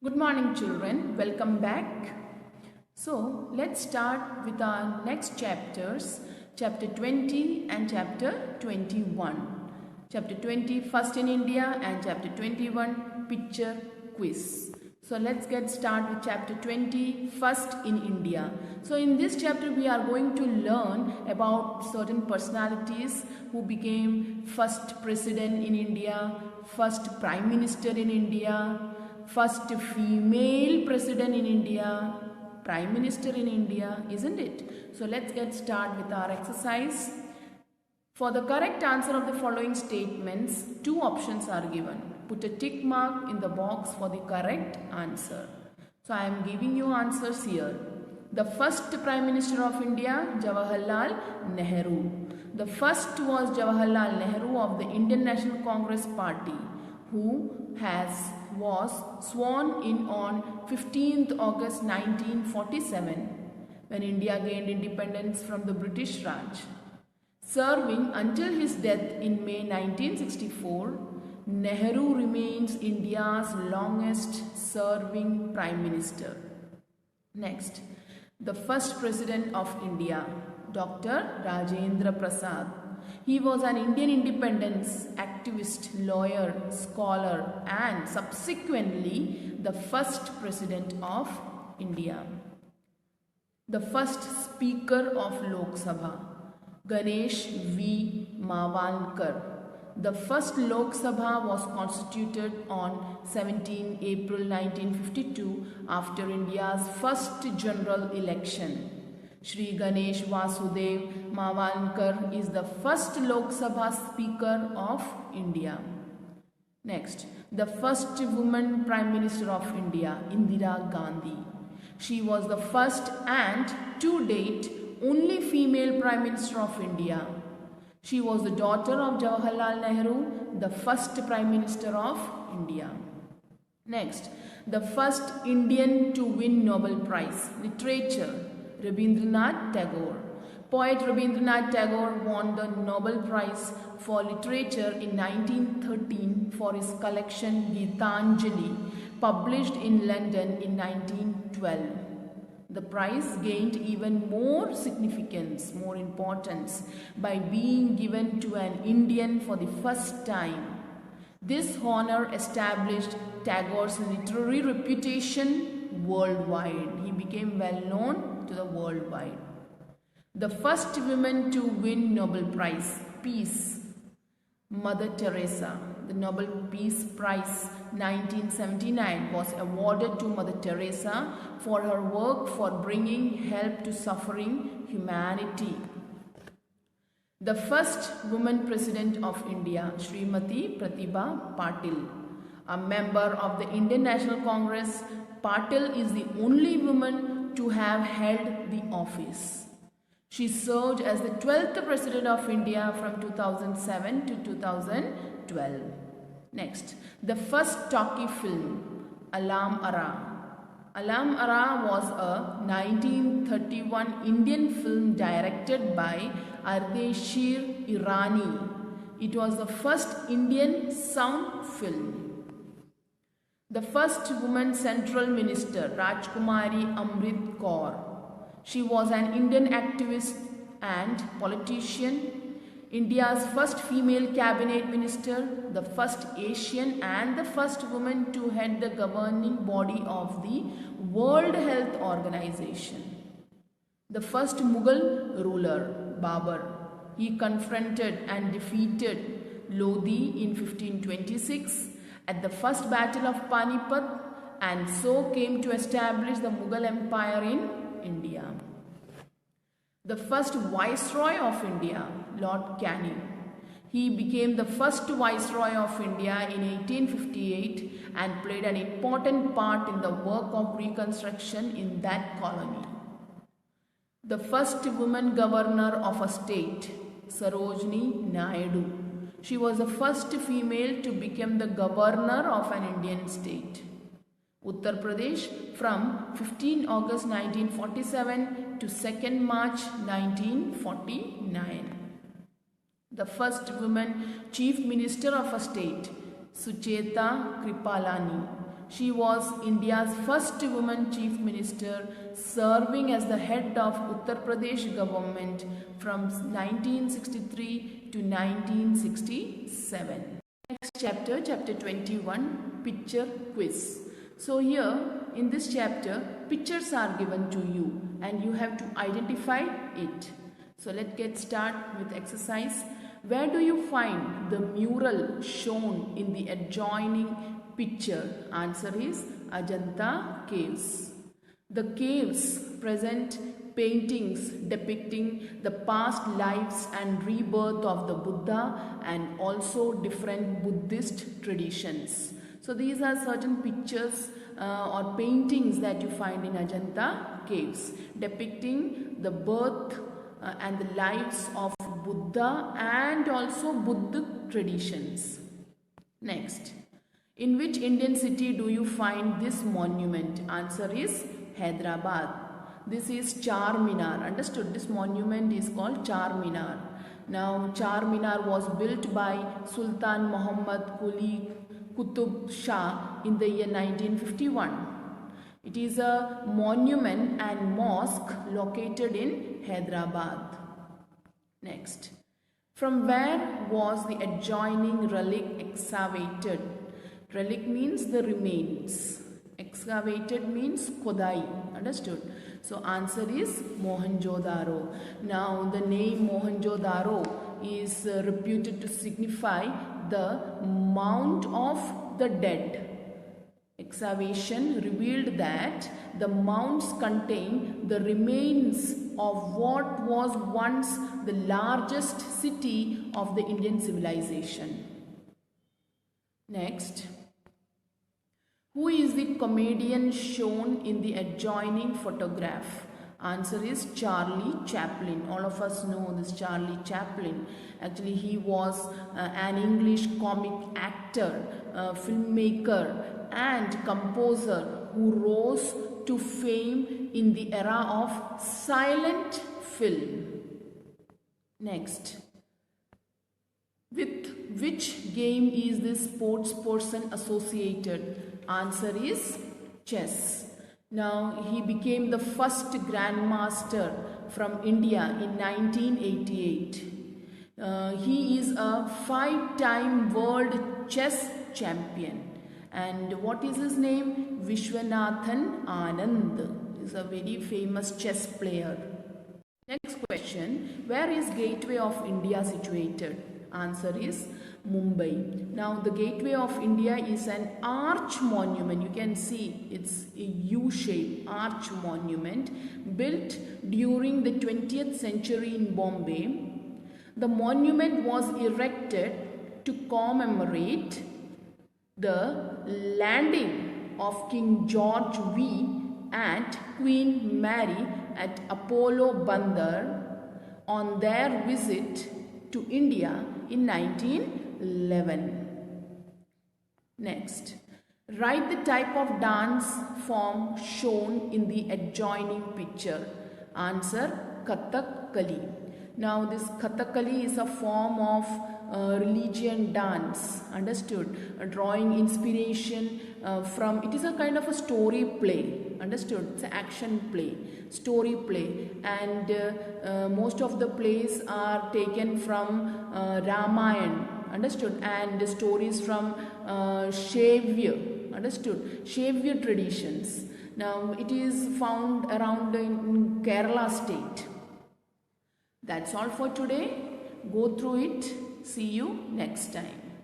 Good morning, children. Welcome back. So, let's start with our next chapters, chapter 20 and chapter 21. Chapter 20, First in India, and chapter 21, Picture Quiz. So, let's get started with chapter 20, First in India. So, in this chapter, we are going to learn about certain personalities who became first president in India, first prime minister in India, first female president in India, prime minister in India, isn't it? So let's get started with our exercise. For the correct answer of the following statements, two options are given. Put a tick mark in the box for the correct answer. So I am giving you answers here. The first prime minister of India, Jawaharlal Nehru. The first was Jawaharlal Nehru of the Indian National Congress Party, who was sworn in on 15th August 1947 when India gained independence from the British Raj. Serving until his death in May 1964, Nehru remains India's longest serving prime minister. Next, the first president of India, Dr. Rajendra Prasad. He was an Indian independence activist, lawyer, scholar, and subsequently the first president of India. The first speaker of Lok Sabha, Ganesh V. Mavankar. The first Lok Sabha was constituted on 17 April 1952 after India's first general election. Shri Ganesh Vasudev Mavankar is the first Lok Sabha Speaker of India. Next, the first woman Prime Minister of India, Indira Gandhi. She was the first and, to date, only female Prime Minister of India. She was the daughter of Jawaharlal Nehru, the first Prime Minister of India. Next, the first Indian to win Nobel Prize, Literature, Rabindranath Tagore. Poet Rabindranath Tagore won the Nobel Prize for Literature in 1913 for his collection Gitanjali, published in London in 1912. The prize gained even more significance, more importance, by being given to an Indian for the first time. This honor established Tagore's literary reputation worldwide. He became well known to the worldwide. The first woman to win Nobel Prize, Peace, Mother Teresa. The Nobel Peace Prize 1979 was awarded to Mother Teresa for her work for bringing help to suffering humanity. The first woman president of India, Srimati Pratibha Patil. A member of the Indian National Congress, Patil is the only woman to have held the office. She served as the 12th President of India from 2007 to 2012. Next, the first talkie film, Alam Ara. Alam Ara was a 1931 Indian film directed by Ardeshir Irani. It was the first Indian sound film. The first woman central minister, Rajkumari Amrit Kaur. She was an Indian activist and politician, India's first female cabinet minister, the first Asian and the first woman to head the governing body of the World Health Organization. The first Mughal ruler, Babur. He confronted and defeated Lodi in 1526 at the first battle of Panipat and so came to establish the Mughal Empire in India. The first Viceroy of India, Lord Canning. He became the first Viceroy of India in 1858 and played an important part in the work of reconstruction in that colony. The first woman governor of a state, Sarojini Naidu. She was the first female to become the governor of an Indian state. Uttar Pradesh from 15 August 1947 to 2nd March 1949. The first woman chief minister of a state, Sucheta Kripalani. She was India's first woman chief minister, serving as the head of Uttar Pradesh government from 1963 to 1967. Next chapter, chapter 21, picture quiz. So here in this chapter, pictures are given to you and you have to identify it. So let's get started with exercise. Where do you find the mural shown in the adjoining picture? Answer is Ajanta Caves. The caves present paintings depicting the past lives and rebirth of the Buddha and also different Buddhist traditions. So these are certain pictures or paintings that you find in Ajanta Caves depicting the birth and the lives of Buddha and also Buddhist traditions. Next, in which Indian city do you find this monument? Answer is Hyderabad. This is Charminar. Understood? This monument is called Charminar. Now, Charminar was built by Sultan Muhammad Quli Qutub Shah in the year 1951. It is a monument and mosque located in Hyderabad. Next, from where was the adjoining relic excavated? Relic means the remains. Excavated means Kodai. Understood? So answer is Mohenjo-daro. Now the name Mohenjo-daro is reputed to signify the Mount of the Dead. Excavation revealed that the mounds contain the remains of what was once the largest city of the Indian civilization. Next, who is the comedian shown in the adjoining photograph? Answer is Charlie Chaplin. All of us know this Charlie Chaplin. Actually, he was an English comic actor, filmmaker and composer who rose to fame in the era of silent film. Next, with which game is this sports person associated? Answer is chess. Now, he became the first grandmaster from India in 1988. He is a 5-time world chess champion. And what is his name? Vishwanathan Anand. He is a very famous chess player. Next question, where is Gateway of India situated? Answer is Mumbai. Now the Gateway of India is an arch monument. You can see it's a U-shaped arch monument built during the 20th century in Bombay. The monument was erected to commemorate the landing of King George V and Queen Mary at Apollo Bandar on their visit to India in 1911. Next, write the type of dance form shown in the adjoining picture. Answer, Kathakali. Now this Kathakali is a form of religion dance. Understood? Drawing inspiration from, it is a kind of a story play. Understood? It's an action play, story play, and most of the plays are taken from Ramayana. Understood? And stories from Shaivya. Understood? Shaivya traditions. Now it is found around in Kerala state. That's all for today. Go through it. See you next time.